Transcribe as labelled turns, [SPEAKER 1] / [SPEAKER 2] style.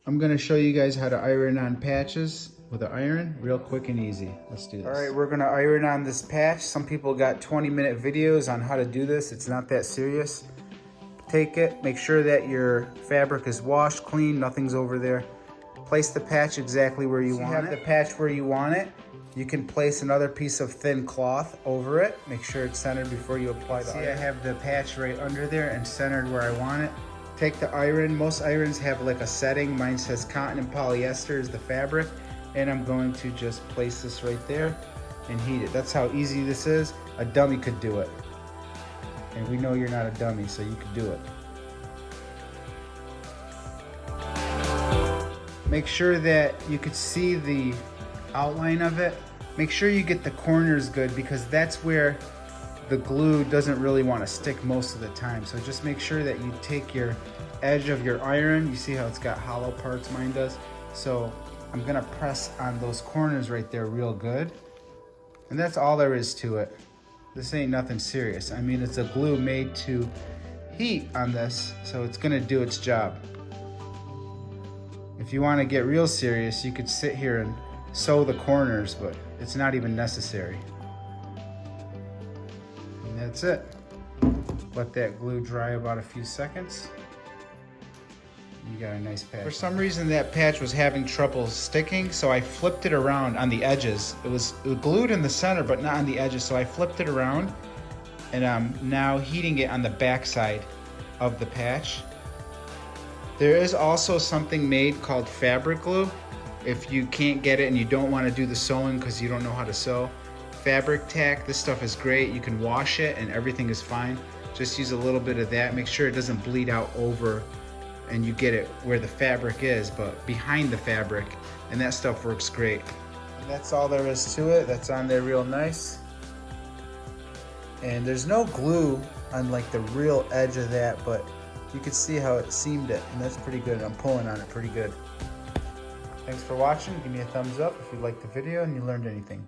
[SPEAKER 1] I'm gonna show you guys how to iron on patches with an iron, real quick and easy. Let's do this. All right, we're gonna iron on this patch. Some people got 20-minute videos on how to do this. It's not that serious. Take it, make sure that your fabric is washed, clean, nothing's over there. Place the patch exactly where you want it. You have the patch where you want it. You can place another piece of thin cloth over it. Make sure it's centered before you apply the iron. See, I have the patch right under there and centered where I want it. Take the iron. Most irons have like a setting. Mine says cotton and polyester is the fabric. And I'm going to just place this right there and heat it. That's how easy this is. A dummy could do it. And we know you're not a dummy, so you could do it. Make sure that you could see the outline of it. Make sure you get the corners good because that's where the glue doesn't really want to stick most of the time. So just make sure that you take your edge of your iron. You see how it's got hollow parts, mine does. So I'm gonna press on those corners right there real good. And that's all there is to it. This ain't nothing serious. I mean, it's a glue made to heat on this, so it's gonna do its job. If you wanna get real serious, you could sit here and sew the corners, but it's not even necessary. And that's it. Let that glue dry about a few seconds. You got a nice patch. For some reason that patch was having trouble sticking, so I flipped it around on the edges. It was glued in the center, but not on the edges, so I flipped it around, and I'm now heating it on the back side of the patch. There is also something made called fabric glue. If you can't get it and you don't want to do the sewing because you don't know how to sew, fabric tack, this stuff is great. You can wash it and everything is fine. Just use a little bit of that. Make sure it doesn't bleed out over and you get it where the fabric is, but behind the fabric, and that stuff works great. And that's all there is to it. That's on there real nice. And there's no glue on like the real edge of that, but you can see how it seamed it, and that's pretty good. I'm pulling on it pretty good. Thanks for watching. Give me a thumbs up if you liked the video and you learned anything.